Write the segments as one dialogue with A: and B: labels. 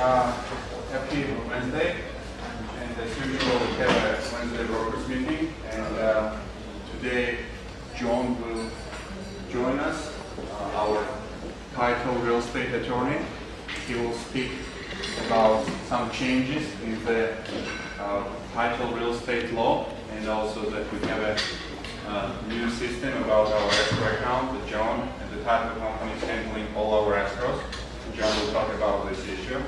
A: Happy Wednesday, and as usual we have a Wednesday brokers meeting, and today John will join us, our title real estate attorney. He will speak about some changes in the title real estate law, and also that we have a new system about our escrow account with John and the title company is handling all our escrows. John will talk about this issue.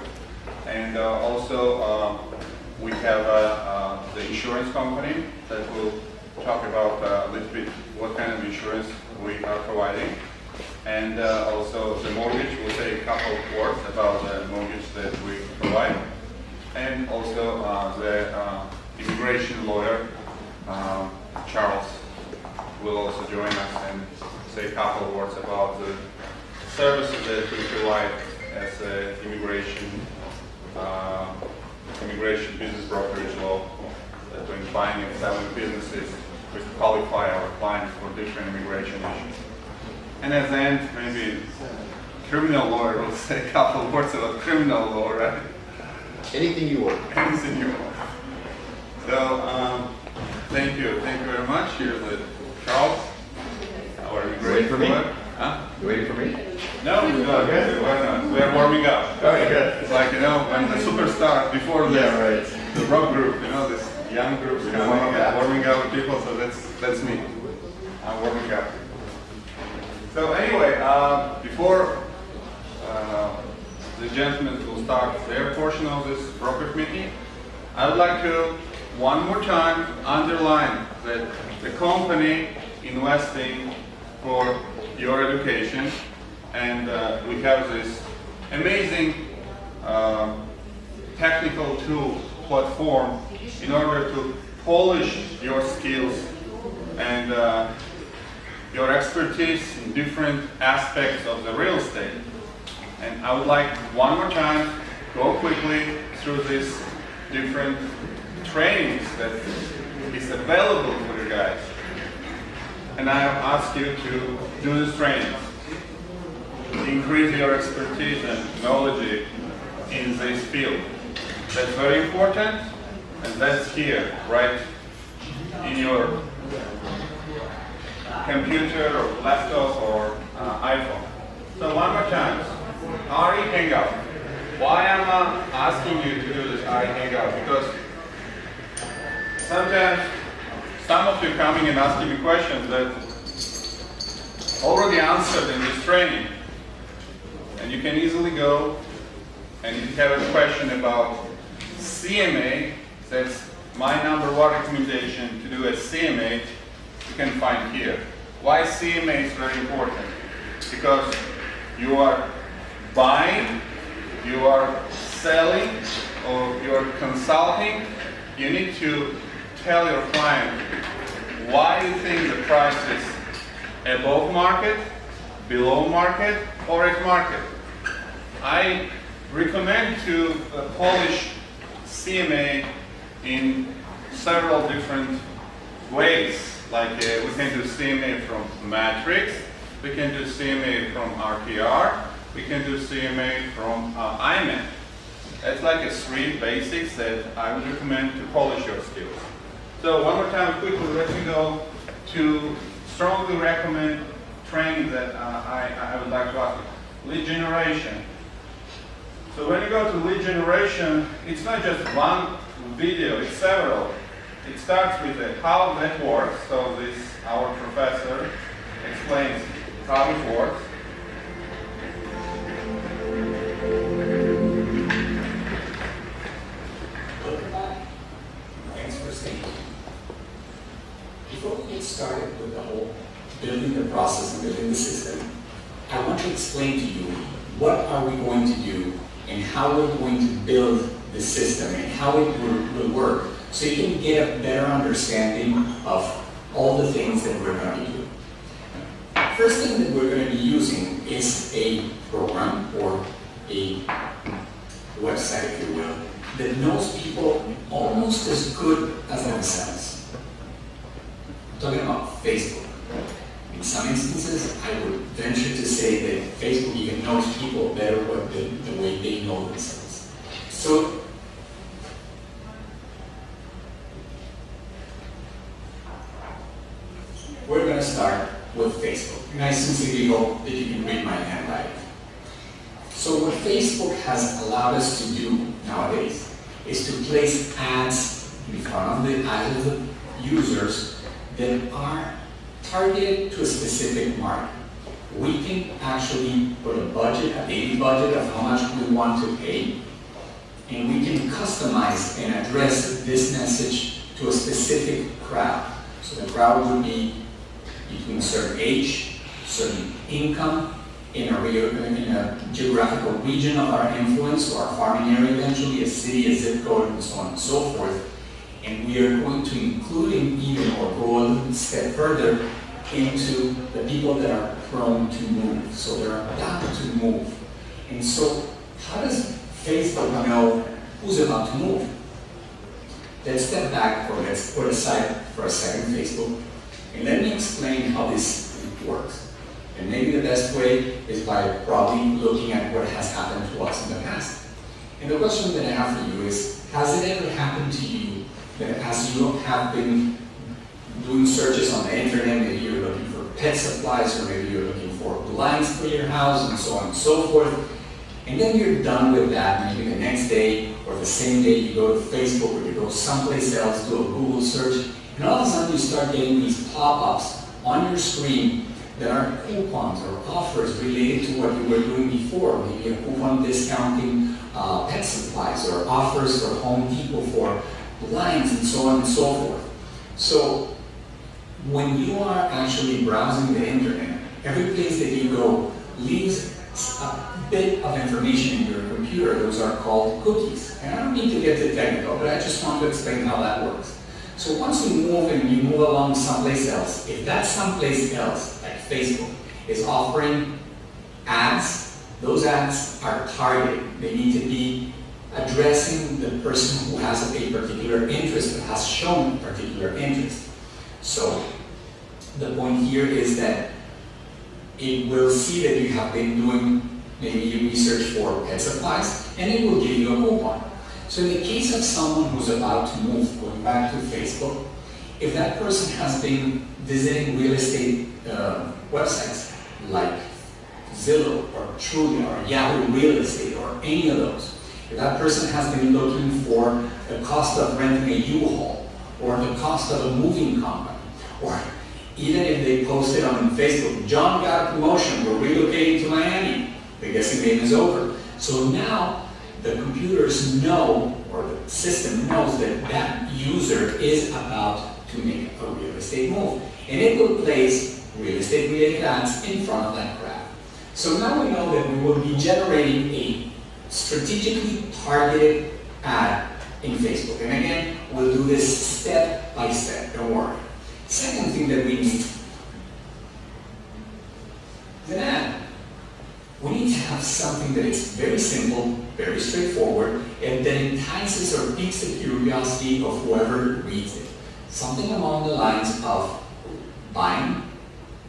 A: And also we have the insurance company that will talk about a little bit what kind of insurance we are providing. And also the mortgage, we'll say a couple of words about the mortgage that we provide. And also the immigration lawyer, Charles, will also join us and say a couple of words about the services that we provide as an immigration business brokerage law, that when buying and selling businesses, we qualify our clients for different immigration issues. And at the end, maybe criminal lawyer will say a couple of words about criminal law, right?
B: Anything you want.
A: Anything you want. So, thank you very much. Here's Charles, our immigration lawyer. Huh?
B: You waiting for me?
A: No, okay. Why not? We are warming up.
B: Okay, good.
A: It's like, when the superstar before
B: right.
A: the rock group, this young group warming up with people, so that's me. I'm warming up. So anyway, before the gentlemen will start their portion of this brokerage meeting, I would like to one more time underline that the company investing for your education, and we have this amazing technical tool platform in order to polish your skills and your expertise in different aspects of the real estate. And I would like one more time go quickly through these different trainings that is available for you guys. And I have asked you to do these trainings, increase your expertise and knowledge in this field. That's very important, and that's here, right in your computer or laptop or iPhone. So one more time, RE Hangout. Why am I asking you to do this RE Hangout? Because sometimes some of you coming and asking me questions that already answered in this training. And you can easily go and if you have a question about CMA, that's my number one recommendation to do a CMA, you can find here. Why CMA is very important? Because you are buying, you are selling, or you are consulting. You need to tell your client why you think the price is above market, below market, or at market. I recommend to polish CMA in several different ways. Like we can do CMA from Matrix, we can do CMA from RPR, we can do CMA from IMAN. That's like three basics that I would recommend to polish your skills. So one more time, quickly, let me go to strongly recommend training that I would like to ask you. Lead generation. So when you go to lead generation, it's not just one video, it's several. It starts with how that works. So this, our professor explains how it works.
C: Thanks for staying. Before we get started with the whole building the process and building the system, I want to explain to you what are we going to do and how we're going to build the system and how it will work, so you can get a better understanding of all the things that we're going to be doing. First thing that we're going to be using is a program or a website, if you will, that knows people almost as good as themselves. I'm talking about Facebook. In some instances, I would venture to say that Facebook even knows people better the way they know themselves. So we're going to start with Facebook. And I sincerely hope that you can read my handwriting. So what Facebook has allowed us to do nowadays is to place ads in front of the eyes of the users that are targeted to a specific market. We can actually put a budget, a daily budget of how much we want to pay, and we can customize and address this message to a specific crowd. So the crowd would be between a certain age, certain income, in a geographical region of our influence, or our farming area eventually, a city, a zip code, and so on and so forth. And we are going to include even or go a little step further into the people that are prone to move. So they're about to move. And so how does Facebook know who's about to move? Let's step back, or let's put aside for a second Facebook, and let me explain how this works. And maybe the best way is by probably looking at what has happened to us in the past. And the question that I have for you is, has it ever happened to you that as you have been doing searches on the internet, maybe you're looking for pet supplies, or maybe you're looking for blinds for your house, and so on and so forth, and then you're done with that, maybe the next day or the same day you go to Facebook or you go someplace else, do a Google search, and all of a sudden you start getting these pop-ups on your screen that are coupons or offers related to what you were doing before. Maybe a coupon discounting pet supplies, or offers for Home Depot for blinds, and so on and so forth. So when you are actually browsing the internet, every place that you go leaves a bit of information in your computer. Those are called cookies. And I don't need to get too technical, but I just want to explain how that works. So once you move and you move along someplace else, if that someplace else, like Facebook, is offering ads, those ads are targeted. They need to be addressing the person who has a particular interest, or has shown particular interest. So the point here is that it will see that you have been doing maybe research for pet supplies, and it will give you a coupon. So in the case of someone who's about to move, going back to Facebook, if that person has been visiting real estate websites like Zillow or Trulia or Yahoo Real Estate or any of those, if that person has been looking for the cost of renting a U-Haul, or the cost of a moving company, or even if they posted on Facebook, John got a promotion, we're relocating to Miami, the guessing game is over. So now the computers know, or the system knows, that that user is about to make a real estate move. And it will place real estate related ads in front of that crowd. So now we know that we will be generating a strategically targeted ad in Facebook. And again, we'll do this step by step, don't worry. Second thing that we need is an ad. We need to have something that is very simple, very straightforward, and that entices or piques the curiosity of whoever reads it. Something along the lines of buying,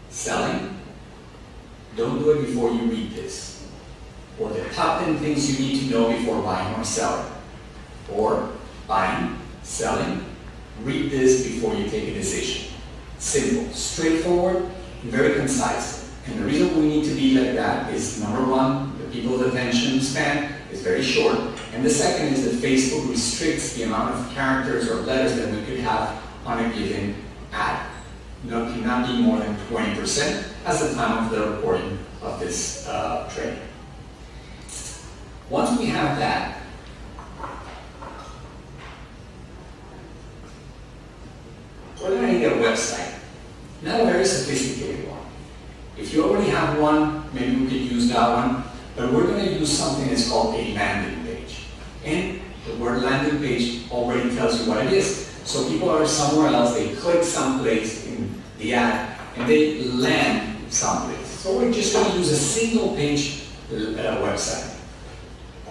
C: selling, don't do it before you read this. Or the top 10 things you need to know before buying or selling. Or buying, selling, read this before you take a decision. Simple, straightforward, and very concise. And the reason we need to be like that is, number one, the people's attention span is very short. And the second is that Facebook restricts the amount of characters or letters that we could have on a given ad. Cannot be more than 20% at the time of the recording of this training. Once we have that, we're going to need a website. Not a very sophisticated one. If you already have one, maybe we could use that one, but we're going to use something that's called a landing page. And the word landing page already tells you what it is. So people are somewhere else, they click someplace in the ad, and they land someplace. So we're just going to use a single page website.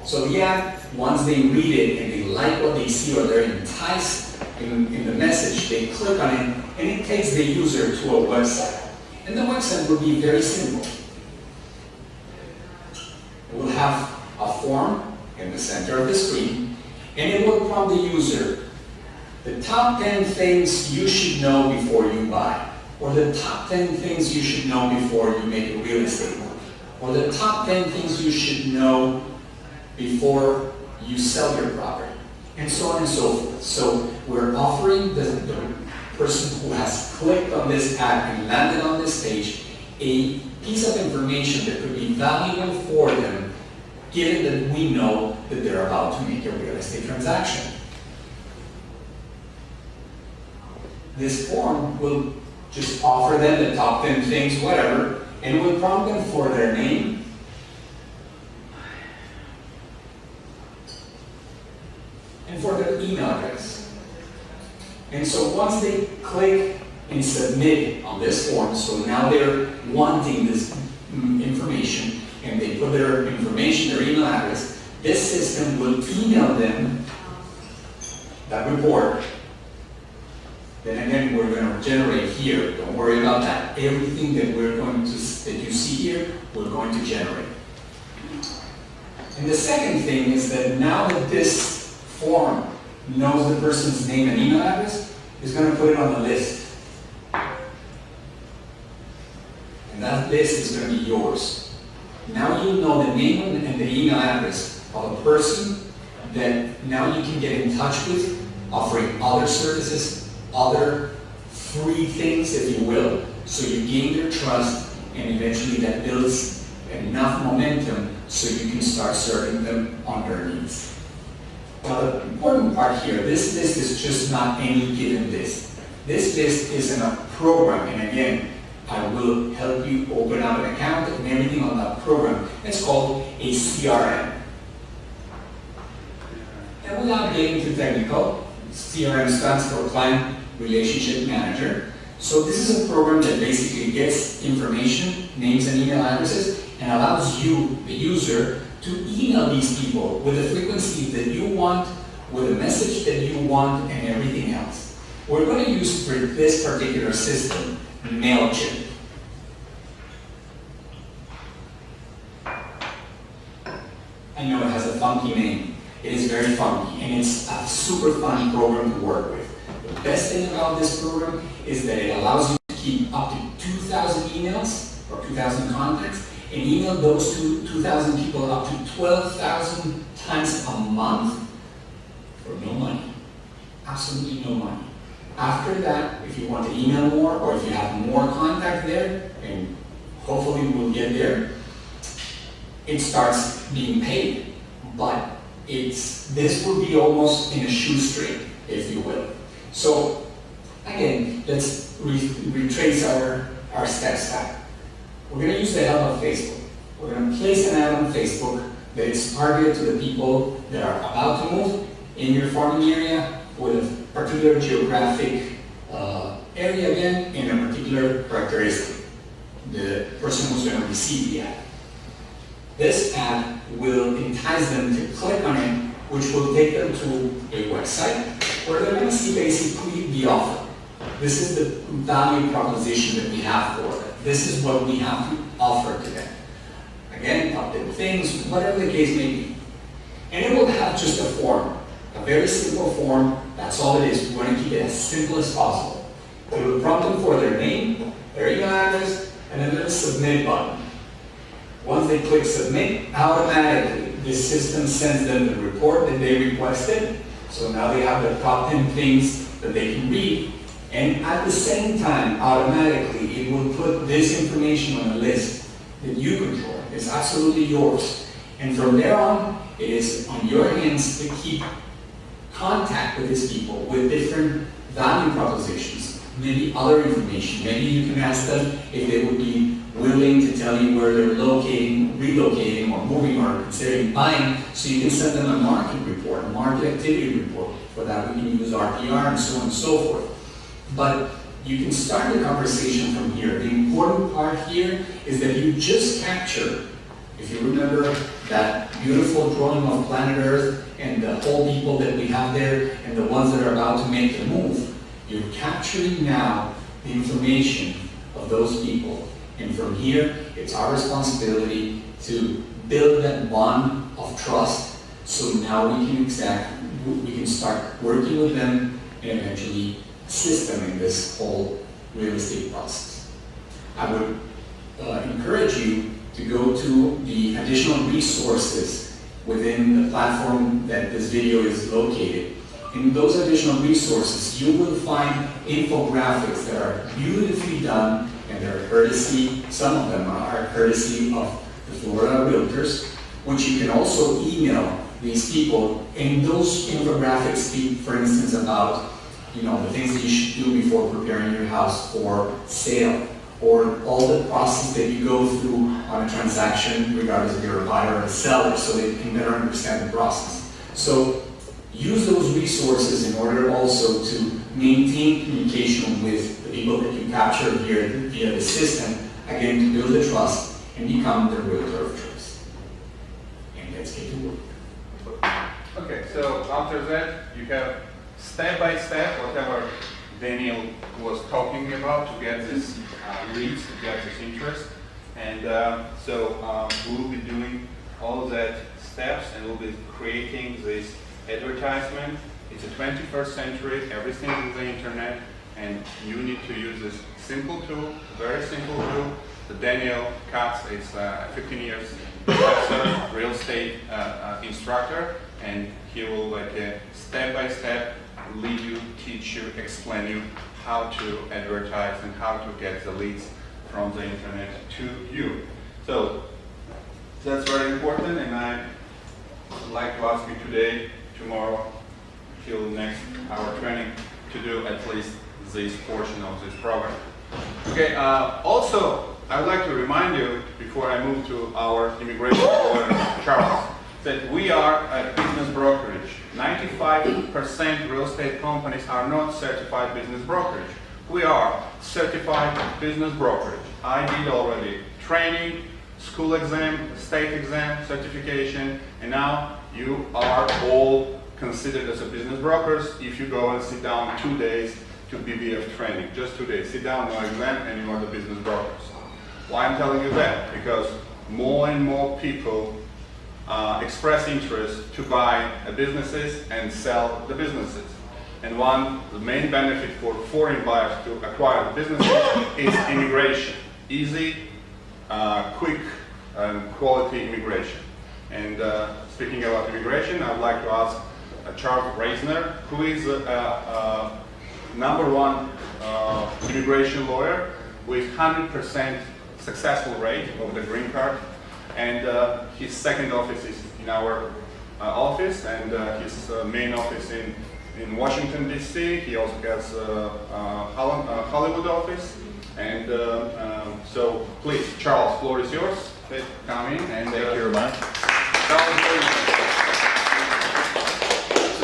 C: So the ad, once they read it and they like what they see, or they're enticed in the message, they click on it, and it takes the user to a website. And the website will be very simple. It will have a form in the center of the screen, and it will prompt the user the top 10 things you should know before you buy, or the top 10 things you should know before you make a real estate move, or the top 10 things you should know before you sell your property, and so on and so forth. So we're offering the person who has clicked on this ad and landed on this page a piece of information that could be valuable for them, given that we know that they're about to make a real estate transaction. This form will just offer them the top 10 things, whatever, and will prompt them for their name, and for their email address. And so once they click and submit on this form, so now they're wanting this information, and they put their information, their email address, this system will email them that report. Then again, we're going to generate here. Don't worry about that. Everything that you see here, we're going to generate. And the second thing is that now that this form knows the person's name and email address, it's going to put it on the list. And that list is going to be yours. Now you know the name and the email address of a person that now you can get in touch with, offering other services, other free things, if you will, so you gain their trust, and eventually that builds enough momentum so you can start serving them on their needs. Now the important part here, this list is just not any given list. This list is in a program, and again, I will help you open up an account and everything on that program. It's called a CRM. And without getting too technical, CRM stands for Client Relationship Manager. So this is a program that basically gets information, names and email addresses, and allows you, the user, to email these people with the frequency that you want, with a message that you want, and everything else. We're going to use for this particular system MailChimp. I know it has a funky name. It is very funky, and it's a super fun program to work with. The best thing about this program is that it allows you to keep up to 2,000 emails or 2,000 contacts and email those 2,000 people up to 12,000 times a month for no money. Absolutely no money. After that, if you want to email more or if you have more contact there, and hopefully we'll get there, it starts being paid. But this will be almost in a shoestring, if you will. So again, let's retrace our steps back. We're going to use the help of Facebook. We're going to place an ad on Facebook that is targeted to the people that are about to move in your farming area with a particular geographic area again and a particular characteristic. The person who's going to receive the ad. This ad will entice them to click on it, which will take them to a website where they're going to see basically the offer. This is the value proposition that we have for them. This is what we have to offer to them. Again, top 10 things, whatever the case may be. And it will have just a form, a very simple form. That's all it is. We want to keep it as simple as possible. It will prompt them for their name, their email address, and then there's a submit button. Once they click submit, automatically this system sends them the report that they requested. So now they have the top 10 things that they can read. And at the same time, automatically, it will put this information on a list that you control. It's absolutely yours. And from there on, it is on your hands to keep contact with these people with different value propositions, maybe other information. Maybe you can ask them if they would be willing to tell you where they're locating, relocating, or moving, or considering buying, so you can send them a market report, a market activity report. For that, we can use RPR and so on and so forth. But you can start the conversation from here. The important part here is that you just capture, if you remember that beautiful drawing of planet Earth and the whole people that we have there and the ones that are about to make the move, you're capturing now the information of those people. And from here, it's our responsibility to build that bond of trust So now we can start working with them and eventually assist them in this whole real estate process. I would encourage you to go to the additional resources within the platform that this video is located. In those additional resources, you will find infographics that are beautifully done, and they're courtesy, some of them are courtesy of the Florida Realtors, which you can also email these people. And those infographics speak, for instance, about the things that you should do before preparing your house for sale, or all the process that you go through on a transaction, regardless if you're a buyer or a seller, so that you can better understand the process. So use those resources in order also to maintain communication with the people that you capture here via the system, again, to build the trust and become the realtor of choice. And let's get to work.
A: Okay, so after that, you have step by step whatever Daniel was talking about to get this leads, to get this interest. And so we will be doing all of that steps, and we'll be creating this advertisement. It's a 21st century, everything is the internet, and you need to use this simple tool, very simple tool. So Daniel Katz is 15 years professor, real estate instructor, and he will step by step lead you, teach you, explain you how to advertise and how to get the leads from the internet to you. So that's very important, and I would like to ask you today, tomorrow, till next hour training, to do at least this portion of this program. Okay, also, I would like to remind you, before I move to our immigration lawyer, Charles, that we are a business brokerage. 95% real estate companies are not certified business brokerage. We are certified business brokerage. I did already training, school exam, state exam, certification, and now you are all considered as a business brokers if you go and sit down 2 days to BBF training. Just 2 days. Sit down, no exam, and you are the business brokers. Why I'm telling you that? Because more and more people express interest to buy businesses and sell the businesses. And the main benefit for foreign buyers to acquire businesses is immigration. Easy, quick, and quality immigration. And speaking about immigration, I would like to ask Charles Reisner, who is #1 immigration lawyer with 100% successful rate of the green card. And his second office is in our office, and his main office in Washington, D.C. He also has a Hollywood office. And so please, Charles, floor is yours. Come in. And
D: thank you, Roman. So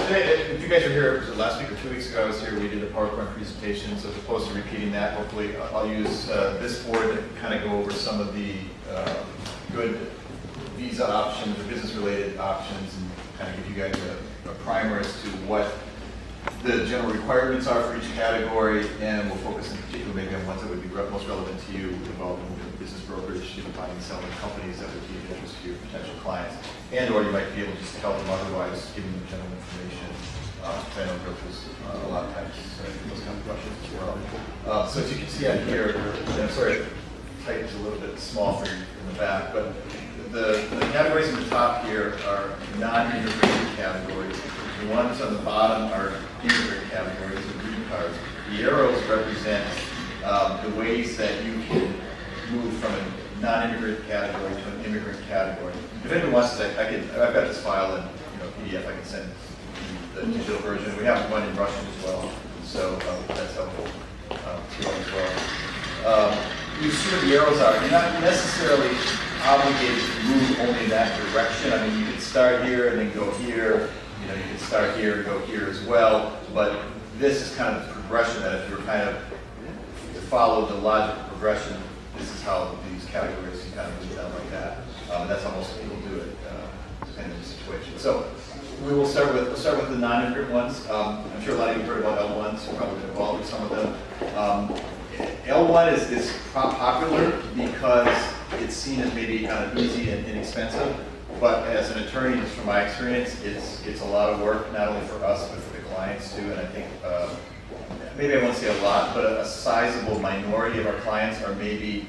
D: today, if you guys were here last week or 2 weeks ago, I was here, we did a PowerPoint presentation, so as opposed to repeating that, hopefully I'll use this board to kind of go over some of the good visa options or business-related options, and kind of give you guys a primer as to what the general requirements are for each category, and we'll focus in particular maybe on ones that would be most relevant to you involving business brokerage, buying and selling companies that would be of interest to your potential clients, and or you might be able just to help them otherwise, giving them general information. I know brokers a lot of times those kind of questions as well. So as you can see on here, and I'm sorry, type is a little bit small for you in the back, but the categories in the top here are non-immigrant categories. The ones on the bottom are immigrant categories or green cards. The arrows represent the ways that you can move from a non-immigrant category to an immigrant category. If anyone wants to, I've got this file in PDF. I can send the digital version. We have one in Russian as well, so that's helpful to you as well. You see what the arrows are. You're not necessarily obligated to move only in that direction. I mean, you could start here and then go here. You can start here and go here as well. But this is kind of the progression that if you're kind of to follow the logical progression, this is how these categories can kind of move down like that. And that's how most people do it, depending on the situation. So we'll start with the non-immigrant ones. I'm sure a lot of you have heard about L1s. You're probably involved with some of them. L1 is popular because it's seen as maybe kind of easy and inexpensive. But as an attorney, just from my experience, it's a lot of work, not only for us, but for the clients too. And I think, maybe I won't say a lot, but a sizable minority of our clients are maybe,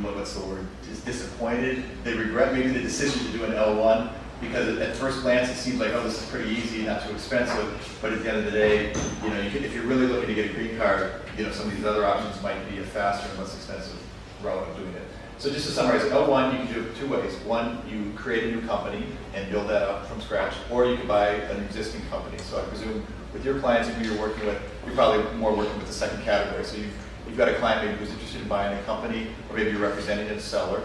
D: what's the word, just disappointed. They regret maybe the decision to do an L1 because at first glance it seems like, oh, this is pretty easy, not too expensive. But at the end of the day, if you're really looking to get a green card, some of these other options might be a faster and less expensive route of doing it. So just to summarize, L1 you can do it two ways. One, you create a new company and build that up from scratch, or you can buy an existing company. So I presume with your clients and who you're working with, you're probably more working with the second category. So you've got a client maybe who's interested in buying a company, or maybe you're representing a seller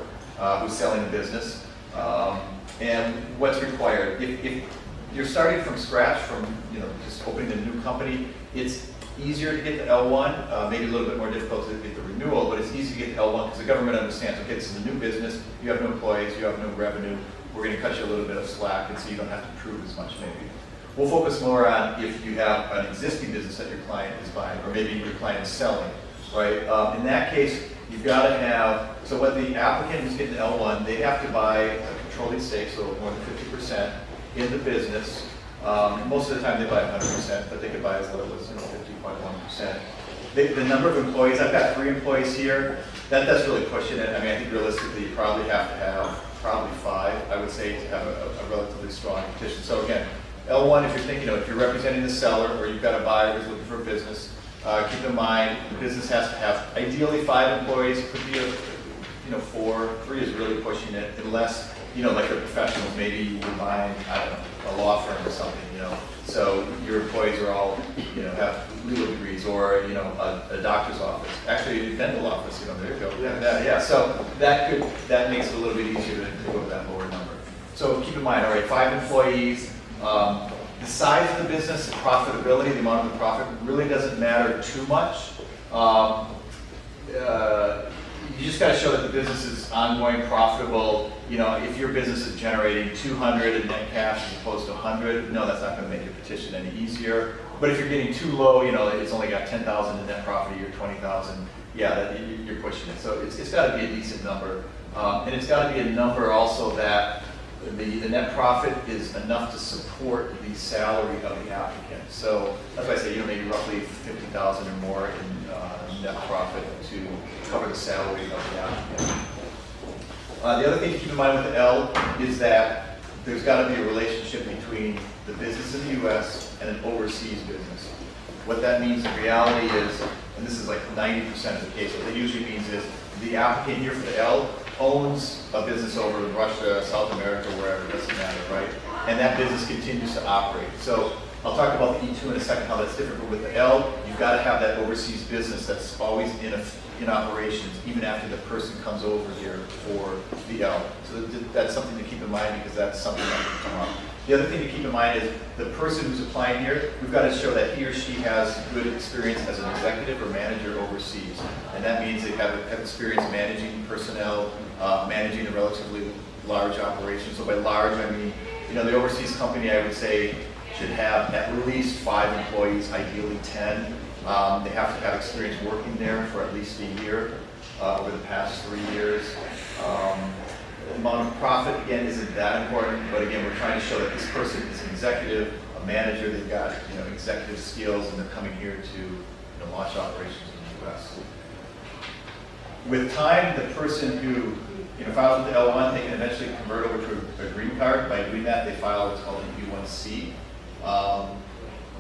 D: who's selling a business. And what's required? If you're starting from scratch, from just opening a new company, it's easier to get the L1, maybe a little bit more difficult to get the renewal, but it's easy to get the L1 because the government understands, okay, this is a new business, you have no employees, you have no revenue, we're going to cut you a little bit of slack, and so you don't have to prove as much maybe. We'll focus more on if you have an existing business that your client is buying, or maybe your client is selling, right? In that case, you've got to have, so what the applicant who's getting the L1, they have to buy a controlling stake, so more than 50% in the business. Most of the time they buy 100%, but they could buy as little as 50.1%. The number of employees, I've got 3 employees here. That's really pushing it. I mean, I think realistically you probably have to have probably 5, I would say, to have a relatively strong petition. So again, L1, if you're thinking, if you're representing the seller or you've got a buyer who's looking for a business, keep in mind the business has to have ideally 5 employees. It could be 4, 3 is really pushing it, unless like the professionals, maybe you were buying, I don't know, a law firm or something, so your employees are all, have legal degrees, or a doctor's office, actually a dental office, there you go. Yeah. So that makes it a little bit easier to go with that lower number. So keep in mind, all right, 5 employees. The size of the business, the profitability, the amount of the profit really doesn't matter too much. You just got to show that the business is ongoing, profitable. If your business is generating 200 in net cash as opposed to 100, no, that's not going to make your petition any easier. But if you're getting too low, it's only got 10,000 in net profit a year, 20,000, yeah, you're pushing it. So it's got to be a decent number, and it's got to be a number also that the net profit is enough to support the salary of the applicant. So that's why I say maybe roughly 50,000 or more in net profit to cover the salary of the applicant. The other thing to keep in mind with the L is that there's got to be a relationship between the business in the U.S. and an overseas business. What that means in reality is, and this is like 90% of the case, what that usually means is the applicant here for the L owns a business over in Russia, South America, wherever, it doesn't matter, right? And that business continues to operate. So I'll talk about the E2 in a second, how that's different, but with the L, you've got to have that overseas business that's always in operations, even after the person comes over here for the L. So that's something to keep in mind, because that's something that can come up. The other thing to keep in mind is the person who's applying here, we've got to show that he or she has good experience as an executive or manager overseas. And that means they have experience managing personnel, managing a relatively large operation. So by large, I mean, the overseas company, I would say, should have at least 5 employees, ideally 10. They have to have experience working there for at least a year over the past 3 years. The amount of profit, again, isn't that important, but again, we're trying to show that this person is an executive, a manager, they've got executive skills, and they're coming here to launch operations in the U.S. With time, the person who files with the L1, they can eventually convert over to a green card. By doing that, they file what's called an E1C.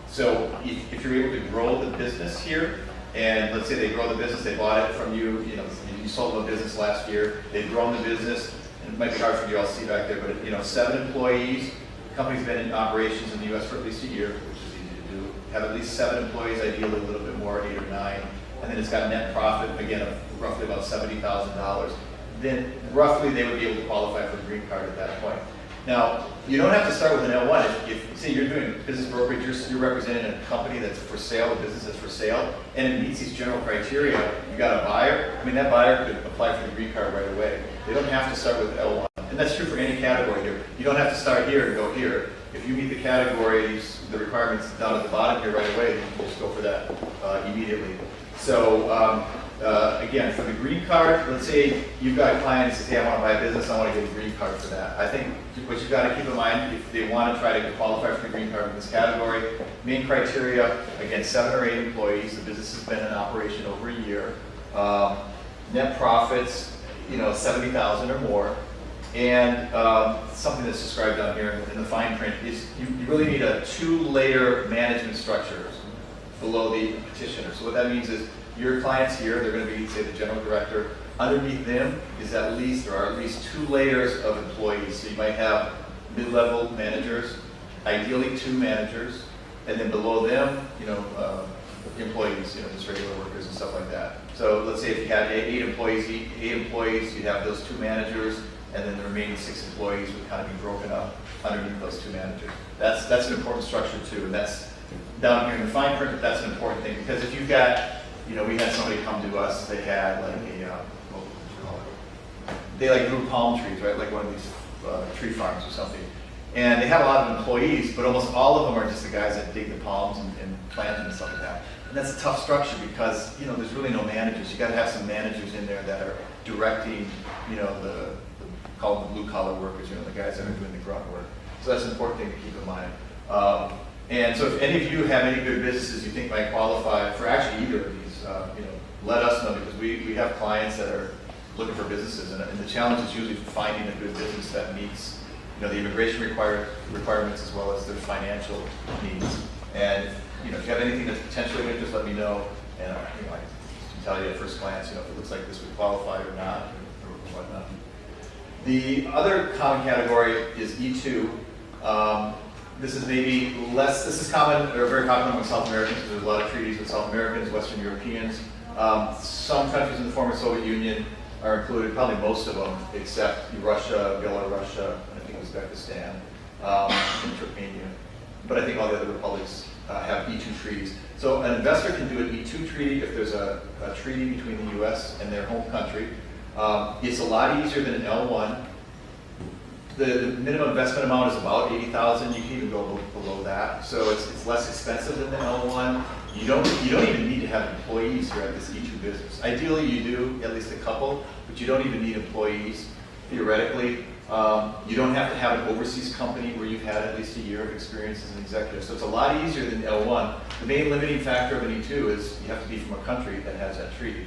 D: So if you're able to grow the business here, and let's say they grow the business, they bought it from you, you sold them a business last year, they've grown the business, and it might be hard for you all to see back there, but 7 employees, the company's been in operations in the U.S. for at least a year, which is easy to do, have at least 7 employees, ideally a little bit more, 8 or 9, and then it's got a net profit, again, of roughly about $70,000, then roughly they would be able to qualify for a green card at that point. Now, you don't have to start with an L1. If say you're doing business brokerage, you're representing a company that's for sale, a business that's for sale, and it meets these general criteria, you got a buyer, I mean, that buyer could apply for the green card right away. They don't have to start with L1. And that's true for any category here. You don't have to start here and go here. If you meet the categories, the requirements down at the bottom here right away, then you can just go for that immediately. So again, for the green card, let's say you've got a client who says, hey, I want to buy a business, I want to get a green card for that. I think what you've got to keep in mind, if they want to try to qualify for the green card in this category, main criteria, again, 7 or 8 employees, the business has been in operation over a year, net profits, 70,000 or more, and something that's described down here in the fine print is you really need a 2-layer management structure below the petitioner. So what that means is your clients here, they're going to be, say, the general director. Underneath them is there are at least 2 layers of employees. So you might have mid-level managers, ideally 2 managers, and then below them, employees, just regular workers and stuff like that. So let's say if you had 8 employees, you'd have those 2 managers, and then the remaining 6 employees would kind of be broken up underneath those 2 managers. That's an important structure too, and that's down here in the fine print, but that's an important thing, because if you've got, we had somebody come to us, they had like what would you call it? They like grew palm trees, right? Like one of these tree farms or something. And they have a lot of employees, but almost all of them are just the guys that dig the palms and plant them and stuff like that. And that's a tough structure because, there's really no managers. You got to have some managers in there that are directing, the call them blue collar workers, the guys that are doing the grunt work. So that's an important thing to keep in mind. And so if any of you have any good businesses you think might qualify for actually either of these, let us know, because we have clients that are looking for businesses, and the challenge is usually finding a good business that meets the immigration requirements as well as their financial needs. And if you have anything that's potentially good, just let me know, and I can tell you at first glance if it looks like this would qualify or not, or whatnot. The other common category is E2. This is common, or very common among South Americans, because there's a lot of treaties with South Americans, Western Europeans. Some countries in the former Soviet Union are included, probably most of them, except Russia, Belarus, and I think Uzbekistan, and Turkmenia. But I think all the other republics have E2 treaties. So an investor can do an E2 treaty if there's a treaty between the U.S. and their home country. It's a lot easier than an L1. The minimum investment amount is about $80,000. You can even go below that. So it's less expensive than the L1. You don't even need to have employees here at this E2 business. Ideally, you do, at least a couple, but you don't even need employees, theoretically. You don't have to have an overseas company where you've had at least a year of experience as an executive. So it's a lot easier than L1. The main limiting factor of an E2 is you have to be from a country that has that treaty.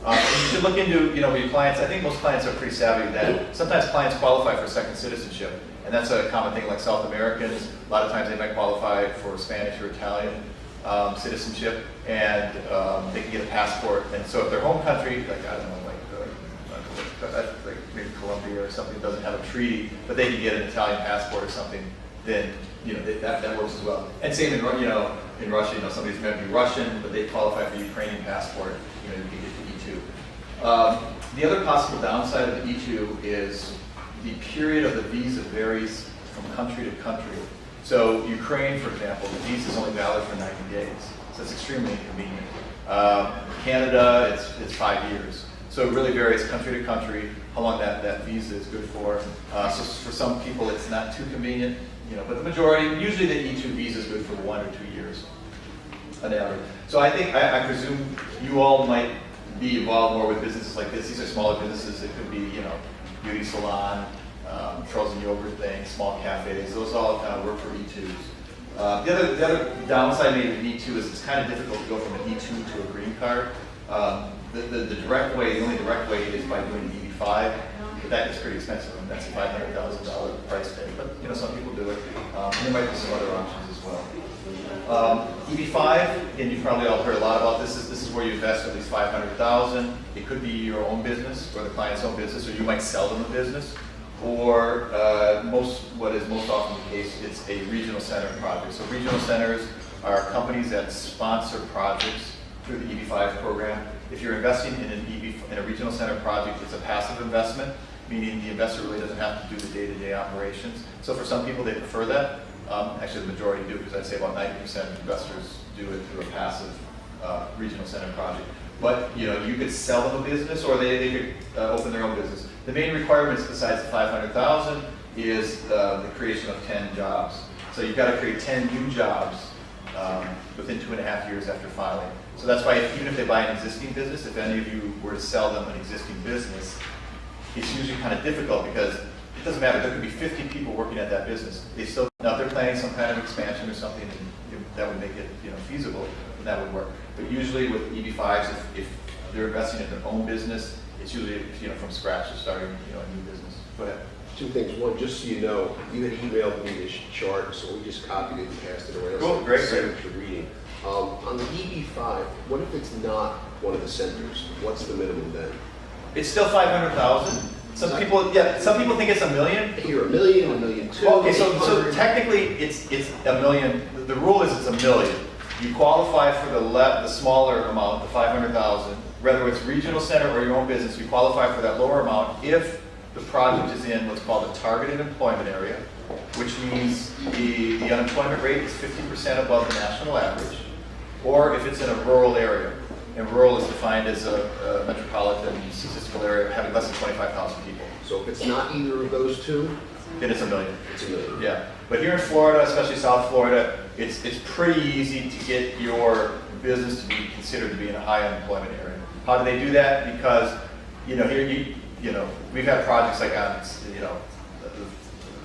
D: You should look into, your clients. I think most clients are pretty savvy that sometimes clients qualify for second citizenship, and that's a common thing. Like South Americans, a lot of times they might qualify for Spanish or Italian citizenship, and they can get a passport. And so if their home country, like I don't know, like maybe Colombia or something, doesn't have a treaty, but they can get an Italian passport or something, then that works as well. And same in Russia, somebody's meant to be Russian, but they qualify for the Ukrainian passport. You can get the other possible downside of the E2 is the period of the visa varies from country to country. So Ukraine, for example, the visa is only valid for 90 days. So it's extremely inconvenient. Canada, it's 5 years. So it really varies country to country how long that visa is good for. So for some people, it's not too convenient, but the majority, usually the E2 visa is good for 1 or 2 years on average. So I presume you all might be involved more with businesses like this. These are smaller businesses. It could be, beauty salon, frozen yogurt things, small cafes. Those all kind of work for E2s. The other downside maybe of an E2 is it's kind of difficult to go from an E2 to a green card. The direct way, the only direct way is by doing EB-5, but that is pretty expensive. And that's a $500,000 price tag. But some people do it. And there might be some other options as well. EB-5, and you've probably all heard a lot about this. This is where you invest at least $500,000. It could be your own business or the client's own business, or you might sell them a business. Or what is most often the case, it's a regional center project. So regional centers are companies that sponsor projects through the EB-5 program. If you're investing in a regional center project, it's a passive investment, meaning the investor really doesn't have to do the day-to-day operations. So for some people, they prefer that. Actually, the majority do, because I'd say about 90% of investors do it through a passive regional center project. But you could sell them a business, or they could open their own business. The main requirements, besides the $500,000, is the creation of 10 jobs. So you've got to create 10 new jobs within 2.5 years after filing. So that's why even if they buy an existing business, if any of you were to sell them an existing business, it's usually kind of difficult because it doesn't matter. There could be 50 people working at that business. They still, now if they're planning some kind of expansion or something that would make it feasible, then that would work. But usually with EB5s, if they're investing in their own business, it's usually from scratch, they're starting a new business. Go ahead.
B: Two things. One, just so you know, you had emailed me this chart, so we just copied it and passed it around.
D: Cool,
B: So
D: great,
B: see
D: great.
B: what you're reading. On the EB5, what if it's not one of the centers? What's the minimum then?
D: It's still 500,000. Some people think it's $1 million.
B: I hear $1 million, $1.2 million.
D: Okay, so
B: 800.
D: technically it's $1 million. The rule is it's $1 million. You qualify for the smaller amount, the 500,000, whether it's regional center or your own business. You qualify for that lower amount if the project is in what's called a targeted employment area, which means the unemployment rate is 50% above the national average, or if it's in a rural area. And rural is defined as a metropolitan statistical area having less than 25,000 people.
B: So if it's not either of those two,
D: Then it's $1 million.
B: it's $1 million.
D: Yeah, but here in Florida, especially South Florida, it's pretty easy to get your business to be considered to be in a high unemployment area. How do they do that? Because here we've had projects like on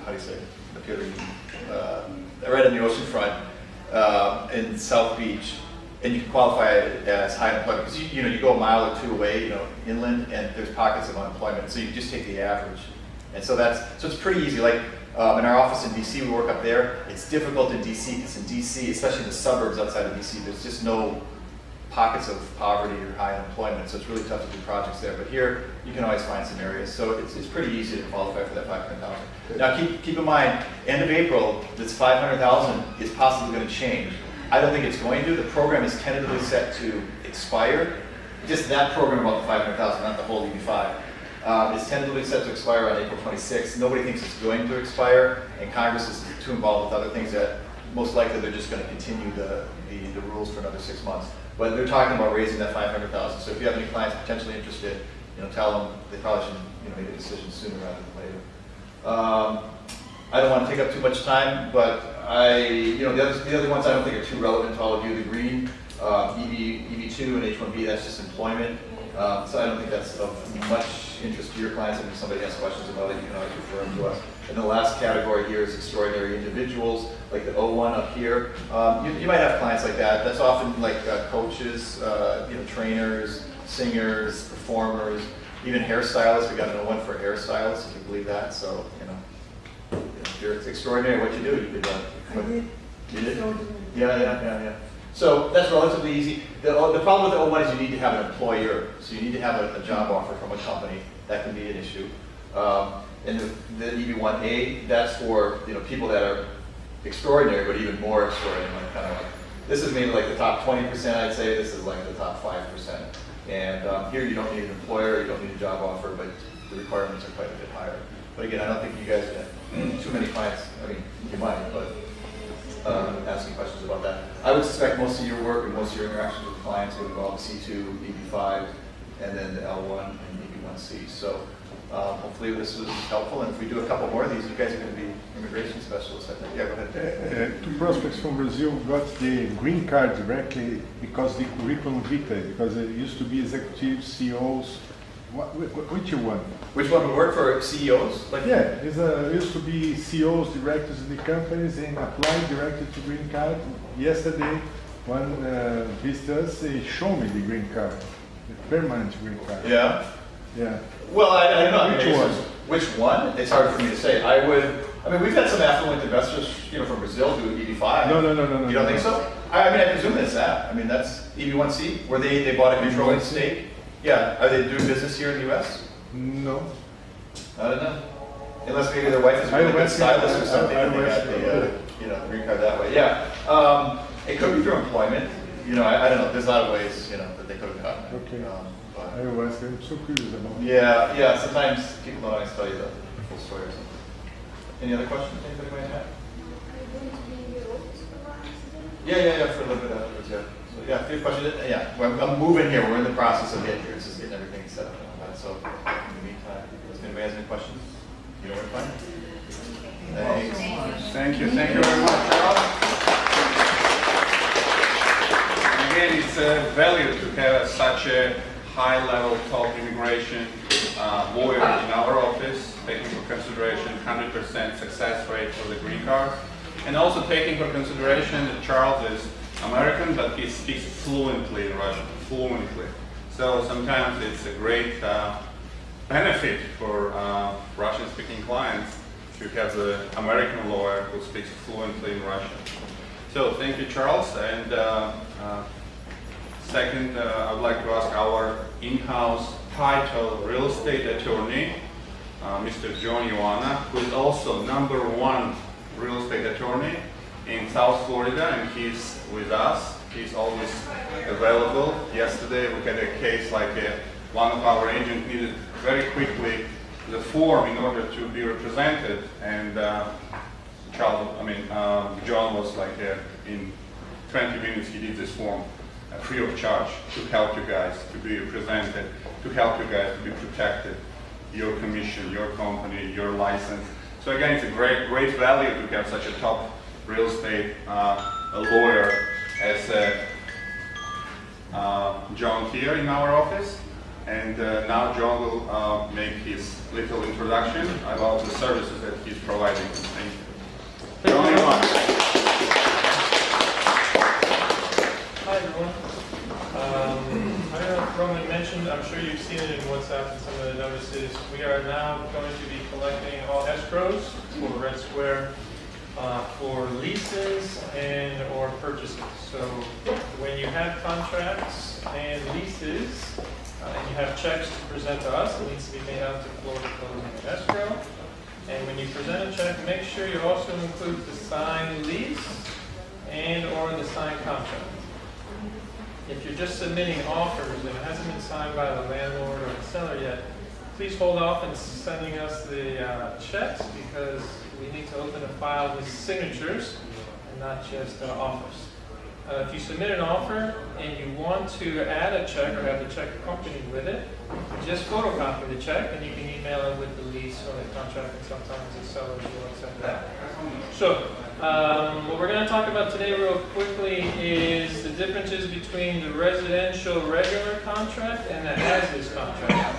D: how do you say it? Up here, right on the ocean front in South Beach, and you can qualify it as high unemployment because you go a mile or two away, inland, and there's pockets of unemployment. So you just take the average. And so it's pretty easy. Like in our office in DC, we work up there. It's difficult in DC because in DC, especially in the suburbs outside of DC, there's just no pockets of poverty or high unemployment. So it's really tough to do projects there. But here, you can always find some areas. So it's pretty easy to qualify for that 500,000. Now keep in mind, end of April, this 500,000 is possibly going to change. I don't think it's going to. The program is tentatively set to expire. Just that program about the 500,000, not the whole EB5. Is tentatively set to expire on April 26th. Nobody thinks it's going to expire, and Congress is too involved with other things that most likely they're just going to continue the rules for another 6 months. But they're talking about raising that 500,000. So if you have any clients potentially interested, tell them they probably should make a decision sooner rather than later. I don't want to take up too much time, but the other ones I don't think are too relevant to all of you. The green, EB2 and H1B, that's just employment. So I don't think that's of much interest to your clients. If somebody has questions about it, you can always refer them to us. And the last category here is extraordinary individuals, like the O1 up here. You might have clients like that. That's often like coaches, trainers, singers, performers, even hairstylists. We got an O1 for hairstylists, if you believe that. So if you're extraordinary, what you do, you could. You did? Yeah. So that's relatively easy. The problem with the O1 is you need to have an employer. So you need to have a job offer from a company. That can be an issue. And the EB1A, that's for people that are extraordinary, but even more extraordinary. This is maybe like the top 20%, I'd say. This is like the top 5%. And here you don't need an employer, you don't need a job offer, but the requirements are quite a bit higher. But again, I don't think you guys have too many clients. I mean, you might, but asking questions about that. I would suspect most of your work and most of your interactions with clients would involve C2, EB5, and then the L1 and EB1C. So hopefully this was helpful, and if we do a couple more of these, you guys are going to be immigration specialists, I think. Yeah, go ahead.
E: Two prospects from Brazil got the green card directly because the curriculum vitae, because it used to be executives, CEOs. Which one?
D: Which one would work for CEOs?
E: Yeah, it used to be CEOs, directors in the companies, and applied directly to green card. Yesterday, one visited us, they showed me the green card, the permanent green card.
D: Yeah.
E: Yeah.
D: Well, I don't know.
E: Which one?
D: Which one? It's hard for me to say. I mean, we've had some affluent investors, from Brazil do EB5.
E: No.
D: You don't think so? I mean, I presume it's that. I mean, that's EB1C, where they bought a controlling stake. Yeah. Are they doing business here in the U.S.?
E: No.
D: I don't know. Unless maybe their wife is a really good stylist or something, and they got the green card that way. Yeah. It could be through employment. I don't know. There's a lot of ways, that they could have gotten it.
E: Okay.
D: But
E: I was so curious about it.
D: yeah. Sometimes people don't always tell you the full story or something. Any other questions? Anybody might have? Yeah, for a little bit afterwards, yeah. So yeah, if you have questions, yeah. I'm moving here. We're in the process of getting here. It's just getting everything set up and all that. So in the meantime, if anybody has any questions, you know where to find me. Thanks.
A: Thank you very much, Charles. Again, it's value to have such a high-level top immigration lawyer in our office, taking into consideration 100% success rate for the green card, and also taking into consideration that Charles is American, but he speaks fluently in Russian, fluently. So sometimes it's a great benefit for Russian-speaking clients to have the American lawyer who speaks fluently in Russian. So thank you, Charles. And second, I would like to ask our in-house title real estate attorney, Mr. John Ioana, who is also #1 real estate attorney in South Florida, and he's with us. He's always available. Yesterday we had a case like one of our agents needed very quickly the form in order to be represented, and John was like in 20 minutes he did this form free of charge to help you guys to be represented, to help you guys to be protected, your commission, your company, your license. So again, it's a great value to have such a top real estate lawyer as John here in our office. And now John will make his little introduction about the services that he's providing. Thank you. John,
F: Hi everyone. I don't know if Roman mentioned, I'm sure you've seen it in WhatsApp and some of the notices. We are now going to be collecting all escrows for Red Square for leases and or purchases. So when you have contracts and leases and you have checks to present to us, it needs to be made out to Florida Closing and Escrow. And when you present a check, make sure you also include the signed lease and or the signed contract. If you're just submitting offers and it hasn't been signed by the landlord or the seller yet, please hold off on sending us the checks, because we need to open a file with signatures and not just offers. If you submit an offer and you want to add a check or have the check accompanied with it, just photocopy the check and you can email it with the lease or the contract, and sometimes the sellers will accept that. So, what we're going to talk about today real quickly is the differences between the residential regular contract and the as-is contract.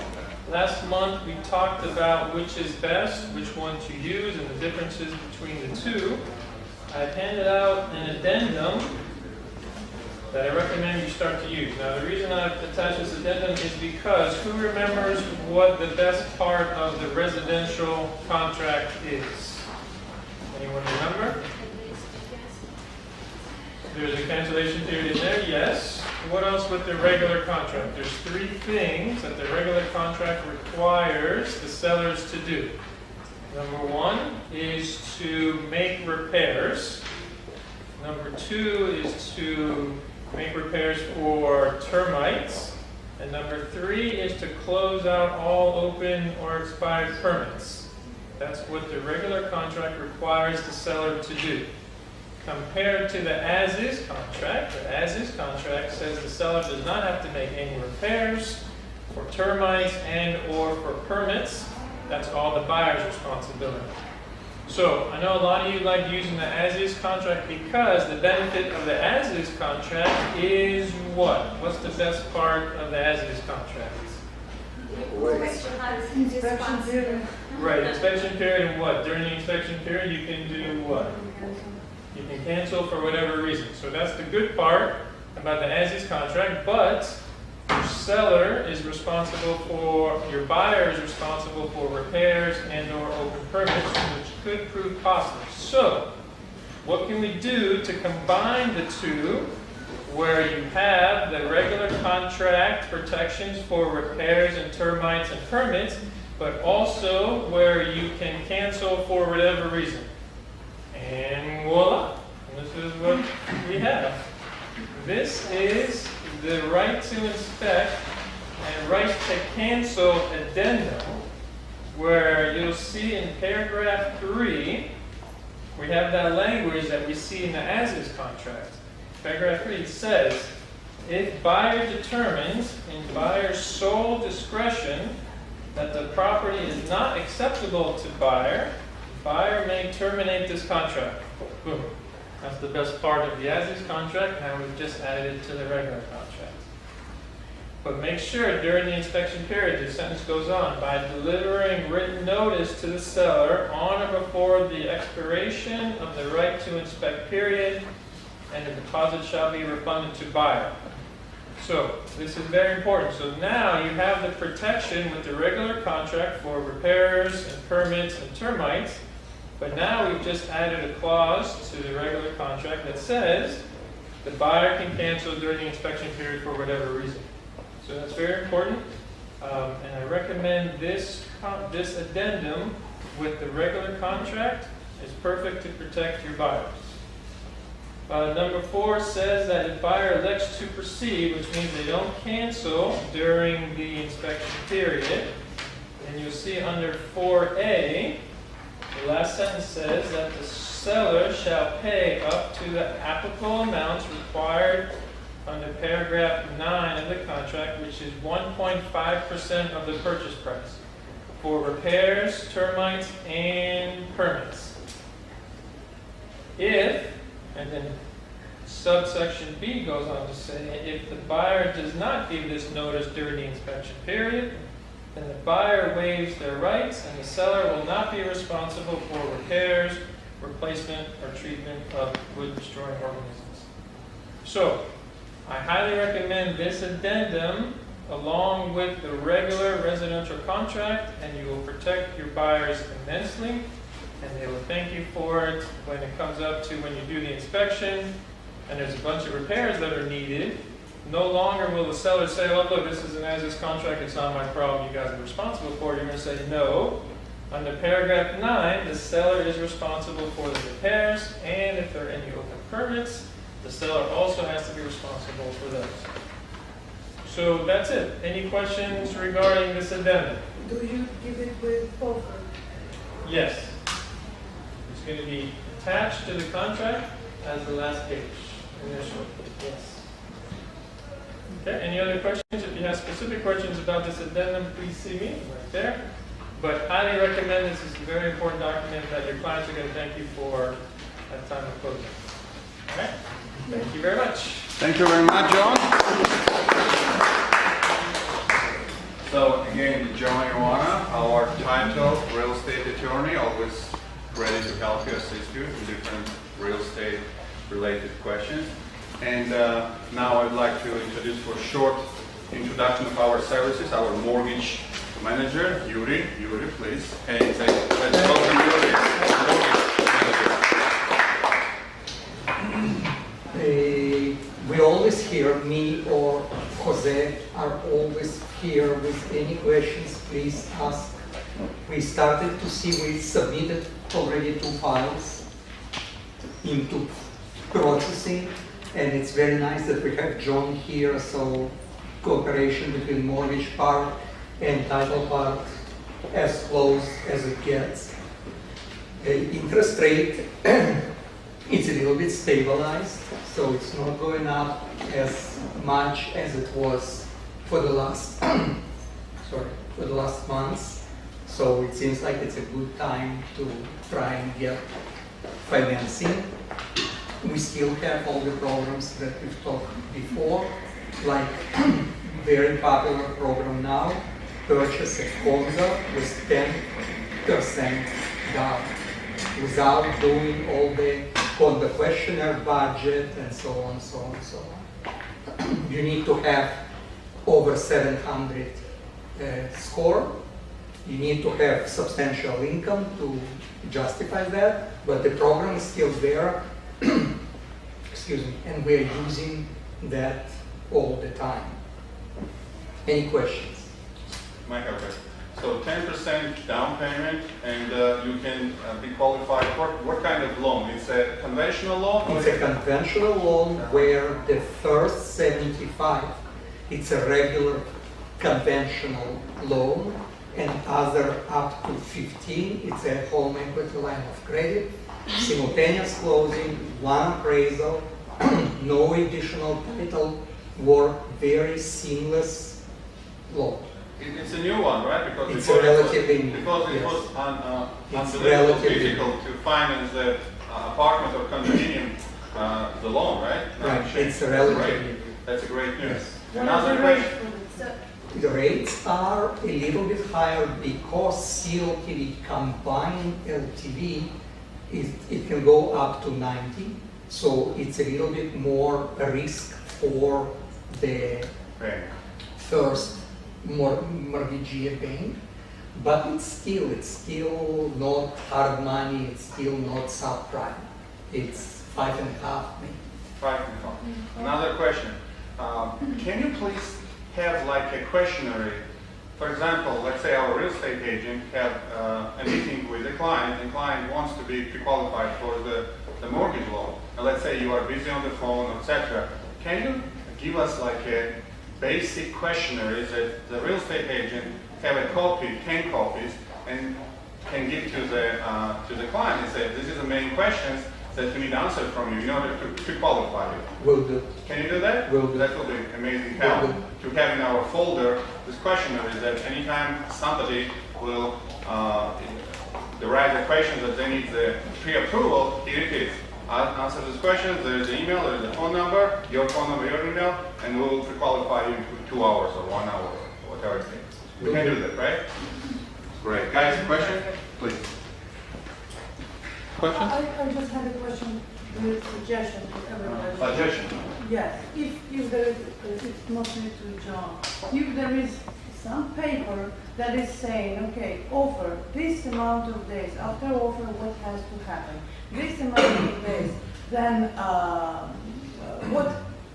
F: Last month we talked about which is best, which one to use, and the differences between the two. I've handed out an addendum that I recommend you start to use. Now the reason I've attached this addendum is because who remembers what the best part of the residential contract is? Anyone remember? There's a cancellation period in there, yes. What else with the regular contract? There's 3 things that the regular contract requires the sellers to do. Number 1 is to make repairs. Number 2 is to make repairs for termites. And number 3 is to close out all open or expired permits. That's what the regular contract requires the seller to do. Compared to the as-is contract, the as-is contract says the seller does not have to make any repairs for termites and or for permits. That's all the buyer's responsibility. So, I know a lot of you like using the as-is contract because the benefit of the as-is contract is what? What's the best part of the as-is contract?
G: Inspection period.
F: Right, inspection period, and what? During the inspection period you can do what? You can cancel for whatever reason. So that's the good part about the as-is contract, but your seller is responsible for, your buyer is responsible for repairs and or open permits, which could prove costly. So, what can we do to combine the two, where you have the regular contract protections for repairs and termites and permits, but also where you can cancel for whatever reason? And voila, this is what we have. This is the right to inspect and right to cancel addendum, where you'll see in paragraph 3, we have that language that we see in the as-is contract. Paragraph 3 says, if buyer determines in buyer's sole discretion that the property is not acceptable to buyer, buyer may terminate this contract. Boom. That's the best part of the as-is contract. Now we've just added it to the regular contract. But make sure during the inspection period, the sentence goes on, by delivering written notice to the seller on or before the expiration of the right to inspect period, and the deposit shall be refunded to buyer. So this is very important. So now you have the protection with the regular contract for repairs and permits and termites, but now we've just added a clause to the regular contract that says the buyer can cancel during the inspection period for whatever reason. So that's very important, and I recommend this addendum with the regular contract is perfect to protect your buyers. Number 4 says that if buyer elects to proceed, which means they don't cancel during the inspection period, and you'll see under 4A, the last sentence says that the seller shall pay up to the applicable amounts required under paragraph 9 of the contract, which is 1.5% of the purchase price for repairs, termites, and permits. If, and then subsection B goes on to say, if the buyer does not give this notice during the inspection period, then the buyer waives their rights and the seller will not be responsible for repairs, replacement, or treatment of wood-destroying organisms. So, I highly recommend this addendum along with the regular residential contract, and you will protect your buyers immensely, and they will thank you for it when it comes up to when you do the inspection and there's a bunch of repairs that are needed. No longer will the seller say, oh look, this is an as-is contract, it's not my problem, you guys are responsible for it. You're going to say, no. Under paragraph 9, the seller is responsible for the repairs, and if there are any open permits, the seller also has to be responsible for those. So that's it. Any questions regarding this addendum?
G: Do you give it with offer?
F: Yes. It's going to be attached to the contract as the last page. Initial. Yes. Okay, any other questions? If you have specific questions about this addendum, please see me right there. But highly recommend this. Is a very important document that your clients are going to thank you for at time of closing. All right? Thank you very much.
A: Thank you very much, John. So again, John Ioana, our title, real estate attorney, always ready to help you, assist you in different real estate related questions. And now I'd like to introduce for a short introduction of our services, our mortgage manager, Yuri. Yuri, please. Hey, let's welcome Yuri.
H: We always hear, me or Jose are always here with any questions, please ask. We started to see, we submitted already 2 files into processing, and it's very nice that we have John here, so cooperation between mortgage part and title part as close as it gets. The interest rate it's a little bit stabilized, so it's not going up as much as it was for the last for the last months. So it seems like it's a good time to try and get financing. We still have all the programs that we've talked before, like very popular program now, purchase a condo with 10% down, without doing all the condo questionnaire budget and so on, so on, so on. You need to have over 700 score. You need to have substantial income to justify that, but the program is still there. Excuse me, and we're using that all the time. Any questions?
A: Mike, okay. So 10% down payment, and you can be qualified for what kind of loan? It's a conventional loan?
H: It's a conventional loan where the first 75, it's a regular conventional loan, and other up to 15, it's a home equity line of credit, simultaneous closing, one appraisal, no additional title work, very seamless loan.
A: It's a new one, right? Because
H: It's
A: before
H: relatively new,
A: because it
H: yes.
A: was
H: It's
A: unbelievably
H: relatively
A: difficult to finance the apartment or condominium, the loan, right? Now
H: Right,
A: it changed.
H: it's
A: That's
H: relatively
A: great.
H: new.
A: That's a great news.
H: Yes.
G: What
A: Another
G: is the rate
A: question.
G: for this? So,
H: The rates are a little bit higher because CLTV combined LTV, it can go up to 90. So it's a little bit more risk for the
A: Right.
H: first mortgagee bank. But it's still not hard money, it's still not subprime. It's 5.5 maybe.
A: 5.5. Another question. Can you please have like a questionnaire? For example, let's say our real estate agent have a meeting with a client, and client wants to be pre-qualified for the mortgage loan. And let's say you are busy on the phone, etc. Can you give us like a basic questionnaire that the real estate agent have a copy, 10 copies, and can give to the client and say, this is the main questions that we need answered from you in order to qualify you.
H: Will do.
A: Can you do that?
H: Will do.
A: That will be amazing help
H: Will
A: to have in our folder this questionnaire is that anytime somebody will write the question that they need the pre-approval, here it is. Answer these questions, there is the email, there is the phone number, your email, and we will pre-qualify you in 2 hours or 1 hour, or whatever it takes. We can do that, right? Great. Guys, question? Please. Question?
G: I just had a question with suggestion to everybody.
A: Suggestion.
G: Yes, if there is, it's mostly to John, if there is some paper that is saying, okay, offer this amount of days, after offer what has to happen, this amount of days, then what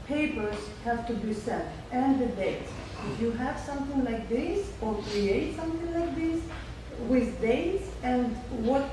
G: papers have to be sent and the dates. If you have something like this or create something like this with dates and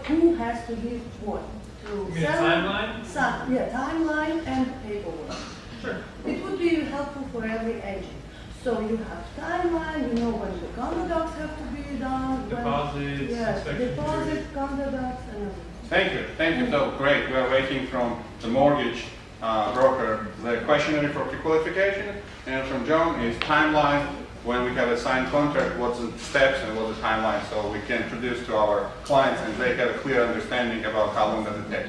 G: who has to give what? To
F: You mean a timeline?
G: Yeah, timeline and paperwork.
F: Sure.
G: It would be helpful for every agent. So you have timeline, you know when the conducts have to be done.
F: Deposits,
G: Yes,
F: inspection
G: deposit,
F: period.
G: conducts, and everything.
A: Thank you. So great. We are waiting from the mortgage broker the questionnaire for pre-qualification, and from John is timeline when we have a signed contract, what's the steps and what's the timeline, so we can introduce to our clients and they have a clear understanding about how long does it take.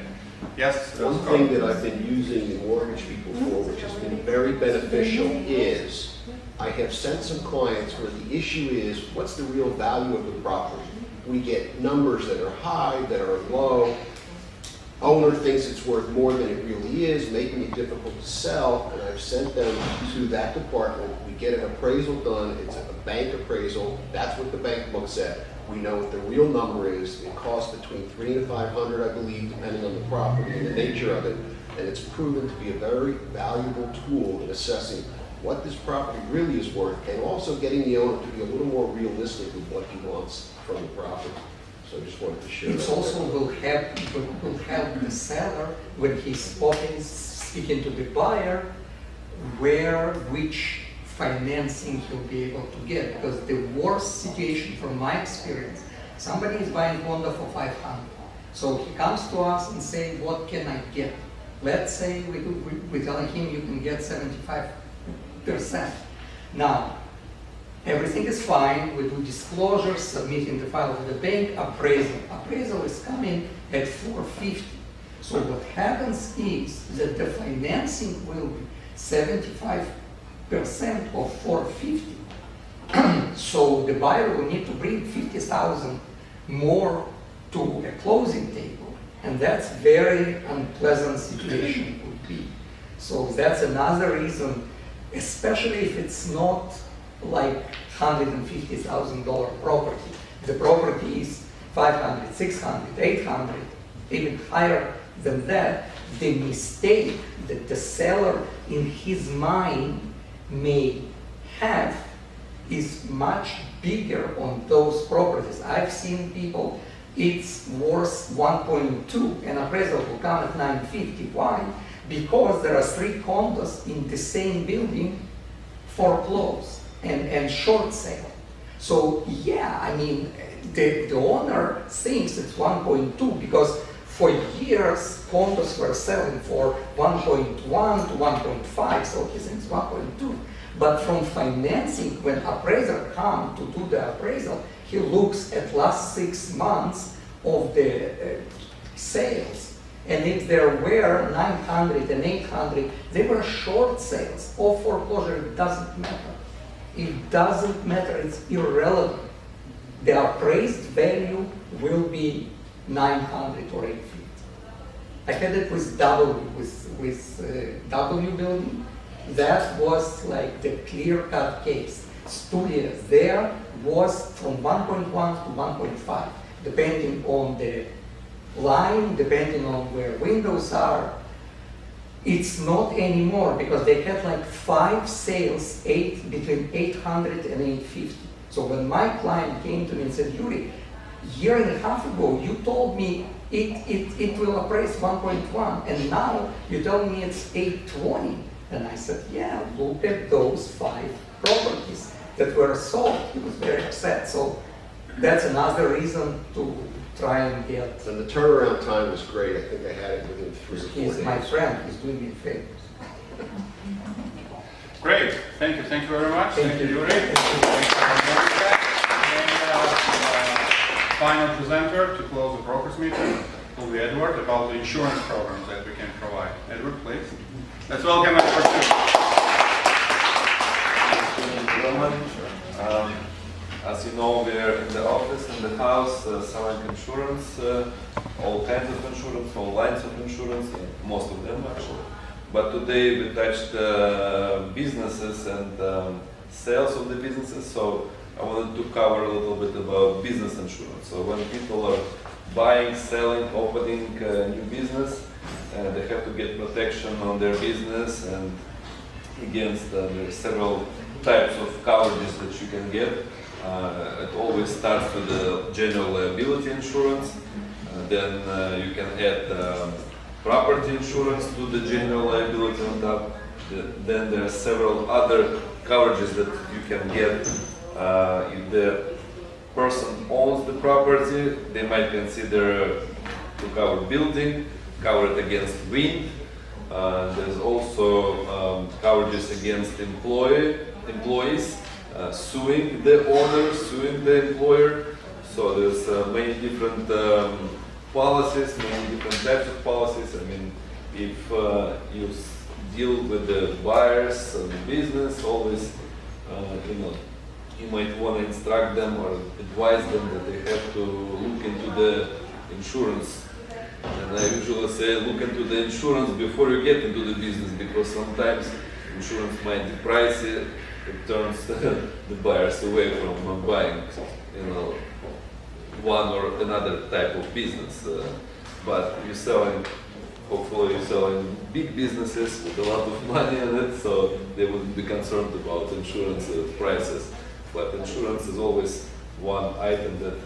A: Yes?
B: One thing that I've been using the mortgage people for, which has been very beneficial, is I have sent some clients where the issue is, what's the real value of the property? We get numbers that are high, that are low. Owner thinks it's worth more than it really is, making it difficult to sell, and I've sent them to that department. We get an appraisal done, it's a bank appraisal, that's what the bank looks at. We know what the real number is. It costs between $300 and $500, I believe, depending on the property and the nature of it. And it's proven to be a very valuable tool in assessing what this property really is worth, and also getting the owner to be a little more realistic with what he wants from the property. So I just wanted to share that.
H: It also will help the seller when he's speaking to the buyer, which financing he'll be able to get. Because the worst situation from my experience, somebody is buying Honda for $500. So he comes to us and say, what can I get? Let's say we're telling him you can get 75%. Now, everything is fine, we do disclosure, submitting the file to the bank, appraisal. Appraisal is coming at $450. So what happens is that the financing will be 75% of $450. So the buyer will need to bring $50,000 more to a closing table, and that's very unpleasant situation would be. So that's another reason, especially if it's not like $150,000 property. The property is $500, $600, $800, even higher than that. The mistake that the seller in his mind may have is much bigger on those properties. I've seen people, it's worth 1.2, and appraisal will come at 950. Why? Because there are 3 condos in the same building foreclosed and short sale. So yeah, I mean, the owner thinks it's 1.2 because for years condos were selling for 1.1 to 1.5, so he thinks 1.2. But from financing, when appraiser comes to do the appraisal, he looks at last 6 months of the sales. And if there were 900 and 800, they were short sales or foreclosure, it doesn't matter. it doesn't matter, it's irrelevant. The appraised value will be 900 or 850. I had it with W building. That was like the clear-cut case. Studio there was from 1.1 to 1.5, depending on the line, depending on where windows are. It's not anymore because they had like 5 sales, between 800 and 850. So when my client came to me and said, Yuri, a year and a half ago, you told me it will appraise 1.1, and now you tell me it's 820. And I said, yeah, look at those 5 properties that were sold. He was very upset. So that's another reason to try and get.
B: And the turnaround time was great. I think I had it within 3 or 4 days.
H: He's my friend. He's doing me favors.
A: Great, thank you very much.
H: Thank you.
A: Yuri. And final presenter to close the brokers meeting will be Edward about the insurance programs that we can provide. Edward, please. Let's welcome Edward too.
I: Roman. As you know, we are in the office, in the house, selling insurance, all kinds of insurance, all lines of insurance, most of them actually. But today we touched businesses and sales of the businesses, so I wanted to cover a little bit about business insurance. So when people are buying, selling, opening new business, they have to get protection on their business and against there are several types of coverages that you can get. It always starts with the general liability insurance. Then you can add property insurance to the general liability on top. Then there are several other coverages that you can get. If the person owns the property, they might consider to cover building, cover it against wind. There's also coverages against employees suing the owner, suing the employer. So there's many different policies, many different types of policies. I mean, if you deal with the buyers of the business, always, you might want to instruct them or advise them that they have to look into the insurance. And I usually say, look into the insurance before you get into the business, because sometimes insurance might be pricey. It turns the buyers away from buying, one or another type of business. But you're selling, hopefully you're selling big businesses with a lot of money in it, so they wouldn't be concerned about insurance prices. But insurance is always one item that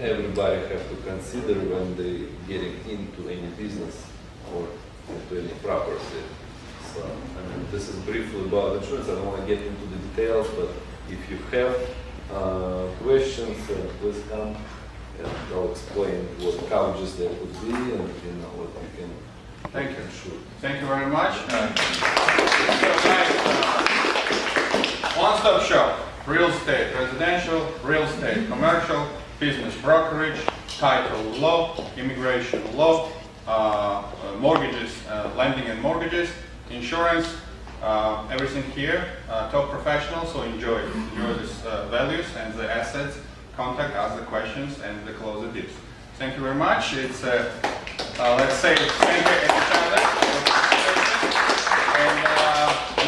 I: everybody have to consider when they getting into any business or into any property. So, this is briefly about insurance. I don't want to get into the details, but if you have questions, please come and I'll explain what coverages there would be and what you can.
A: Thank you.
I: Insure.
A: Thank you very much. One-stop shop. Real estate, residential, real estate, commercial, business brokerage, title law, immigration law, mortgages, lending and mortgages, insurance, everything here. Top professionals, so enjoy these values and the assets. Contact, ask the questions, and the close the deals. Thank you very much. It's let's say thank you each other. And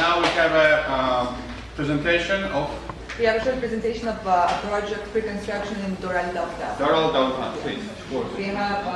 A: now we have a presentation of.
J: We have a short presentation of a project pre-construction in Doral downtown.
A: Doral downtown, please.
J: We have